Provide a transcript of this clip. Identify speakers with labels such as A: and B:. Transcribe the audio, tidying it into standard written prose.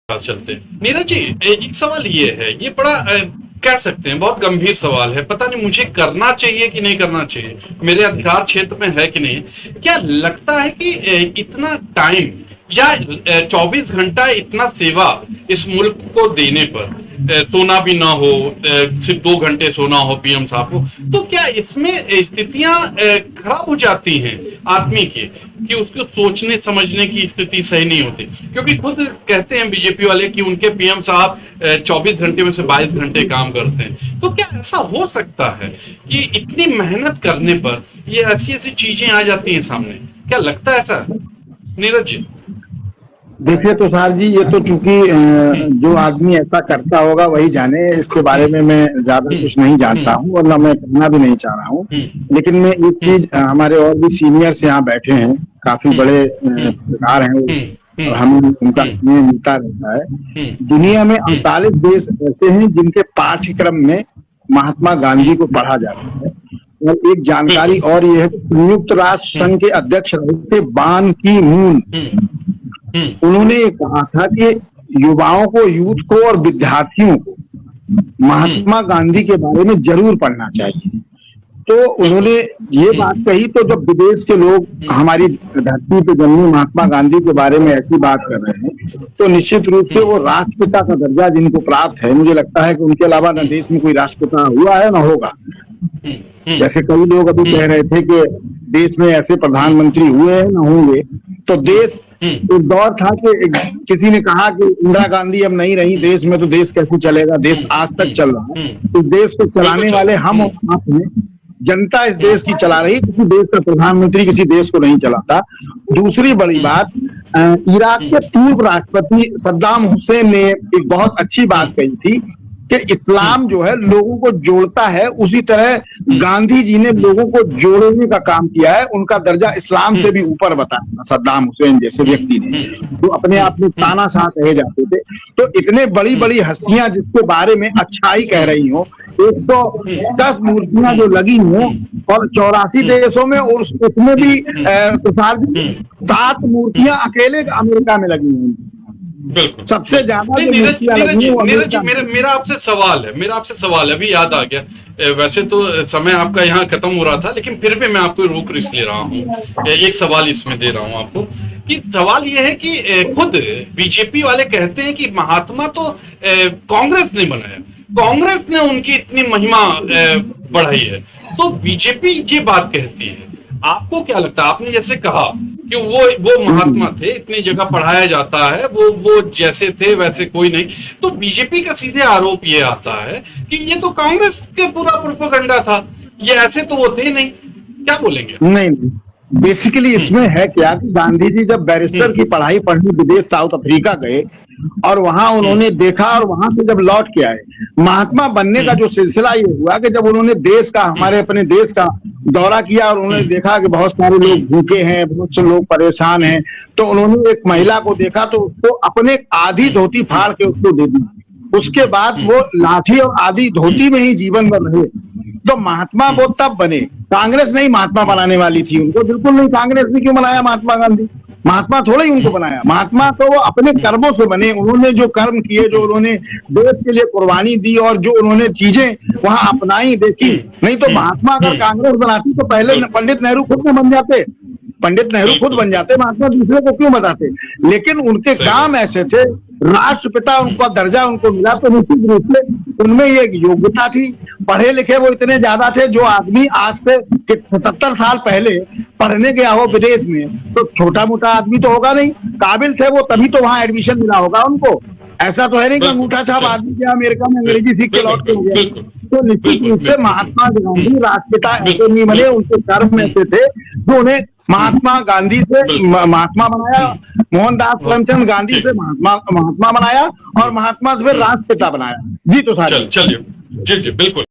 A: पास चलते हैं। नीरज जी, एक सवाल ये है, ये बड़ा कह सकते हैं बहुत गंभीर सवाल है, पता नहीं मुझे करना चाहिए कि नहीं करना चाहिए, मेरे अधिकार क्षेत्र में है कि नहीं। क्या लगता है कि इतना टाइम या 24 घंटा इतना सेवा इस मुल्क को देने पर सोना भी ना हो, सिर्फ 2 घंटे सोना हो पीएम साहब को, तो क्या इसमें स्थितियां खराब हो जाती हैं आदमी की, कि उसको सोचने समझने की स्थिति सही नहीं होती? क्योंकि खुद कहते हैं बीजेपी वाले कि उनके पीएम साहब 24 घंटे में से 22 घंटे काम करते हैं। तो क्या ऐसा हो सकता है कि इतनी मेहनत करने पर ये ऐसी ऐसी चीजें आ जाती हैं सामने? क्या लगता है ऐसा नीरज जी?
B: देखिए तुषार जी, ये तो चूंकि जो आदमी ऐसा करता होगा वही जाने, इसके बारे में मैं ज्यादा कुछ नहीं जानता हूँ और ना मैं कहना भी नहीं चाह रहा हूँ। लेकिन मैं एक चीज, हमारे और भी सीनियर्स यहाँ बैठे हैं, काफी बड़े पत्रकार हैं और हमें उनका मिलता रहता है। दुनिया में 38 देश ऐसे हैं जिनके पाठ्यक्रम में महात्मा गांधी को पढ़ा जाता है। और एक जानकारी और ये है कि संयुक्त राष्ट्र संघ के अध्यक्ष रहे थे बान की मून, उन्होंने ये कहा था कि युवाओं को, यूथ को और विद्यार्थियों को महात्मा गांधी के बारे में जरूर पढ़ना चाहिए। तो उन्होंने ये बात कही, तो जब विदेश के लोग हमारी धरती पे जन्मे महात्मा गांधी के बारे में ऐसी बात कर रहे हैं, तो निश्चित रूप से वो राष्ट्रपिता का दर्जा जिनको प्राप्त है, मुझे लगता है कि उनके अलावा न देश में कोई राष्ट्रपिता हुआ है न होगा। जैसे कई लोग अभी कह रहे थे कि देश में ऐसे प्रधानमंत्री हुए हैं न होंगे, तो देश, एक दौर था कि किसी ने कहा कि इंदिरा गांधी अब नहीं रही देश में, तो देश कैसे चलेगा? देश आज तक चल रहा है। इस देश को चलाने वाले हम और आप हैं, जनता इस देश की चला रही, किसी देश का प्रधानमंत्री किसी देश को नहीं चलाता। दूसरी बड़ी बात, इराक के पूर्व राष्ट्रपति सद्दाम हुसैन ने एक बहुत अच्छी बात कही थी कि इस्लाम जो है लोगों को जोड़ता है, उसी तरह गांधी जी ने लोगों को जोड़ने का काम किया है। उनका दर्जा इस्लाम से भी ऊपर बताया सद्दाम हुसैन जैसे व्यक्ति ने, जो अपने आप में तानाशाह कहे जाते थे। तो इतने बड़ी बड़ी हस्तियां जिसके बारे में अच्छाई कह रही हो, 110 मूर्तियां जो लगी हो और 84 देशों में, और उसमें भी 7 मूर्तियां अकेले अमेरिका में लगी हुई, सबसे ज्यादा।
A: नीरज जी, मेरा आपसे सवाल है, अभी याद आ गया। वैसे तो समय आपका यहाँ खत्म हो रहा था, लेकिन फिर भी मैं आपको रोक इसलिए रहा हूँ, एक सवाल इसमें दे रहा हूँ आपको, कि सवाल ये है कि खुद बीजेपी वाले कहते हैं कि महात्मा तो कांग्रेस ने बनाया, कांग्रेस ने उनकी इतनी महिमा बढ़ाई है, तो बीजेपी ये बात कहती है। आपको क्या लगता है? आपने जैसे कहा कि वो महात्मा थे, इतनी जगह पढ़ाया जाता है, वो जैसे थे वैसे कोई नहीं, तो बीजेपी का सीधे आरोप ये आता है कि ये तो कांग्रेस के पूरा प्रोपेगेंडा था, ये ऐसे तो वो थे नहीं। क्या बोलेंगे?
B: नहीं, बेसिकली इसमें है क्या कि गांधी जी जब बैरिस्टर की पढ़ाई पढ़ने विदेश साउथ अफ्रीका गए और वहां उन्होंने देखा, और वहां से जब लौट के आए, महात्मा बनने का जो सिलसिला ये हुआ कि जब उन्होंने देश का, हमारे अपने देश का दौरा किया और उन्होंने देखा कि बहुत सारे लोग भूखे हैं, बहुत से लोग परेशान हैं, तो उन्होंने एक महिला को देखा तो उसको अपने आधी धोती फाड़ के उसको दे दी। उसके बाद वो लाठी और आधी धोती में ही जीवन भर रहे। तो महात्मा वो तब बने, कांग्रेस नहीं महात्मा बनाने वाली थी उनको, बिल्कुल नहीं। कांग्रेस ने क्यों बनाया महात्मा गांधी? महात्मा थोड़ा ही उनको बनाया, महात्मा तो वो अपने कर्मों से बने। उन्होंने जो कर्म किए, जो उन्होंने देश के लिए कुर्बानी दी और जो उन्होंने चीजें वहां अपनाई, देखी। नहीं तो महात्मा अगर कांग्रेस बनाती तो पहले पंडित नेहरू खुद में बन जाते, पंडित नेहरू खुद बन जाते, महात्मा दूसरे को क्यों बताते? लेकिन उनके काम ऐसे थे, राष्ट्रपिता उनका दर्जा उनको मिला, तो निश्चित रूप से उनमें ये योग्यता थी। पढ़े लिखे वो इतने ज्यादा थे, जो आदमी आज से 77 साल पहले पढ़ने गया हो विदेश में, तो छोटा मोटा आदमी तो होगा नहीं, काबिल थे वो, तभी तो वहां एडमिशन मिला होगा उनको। ऐसा तो है नहीं कि अंगूठा छाप आदमी क्या अमेरिका में अंग्रेजी सीख के लौट के हो गया। तो निश्चित रूप से महात्मा गांधी राष्ट्रपिता ऐसे नहीं बने, उनके कर्म ऐसे थे जो उन्हें महात्मा गांधी से महात्मा बनाया, मोहनदास करमचंद गांधी से महात्मा बनाया, और महात्मा से फिर राष्ट्रपिता बनाया। जी तो सारे
A: चलिए, जी बिल्कुल।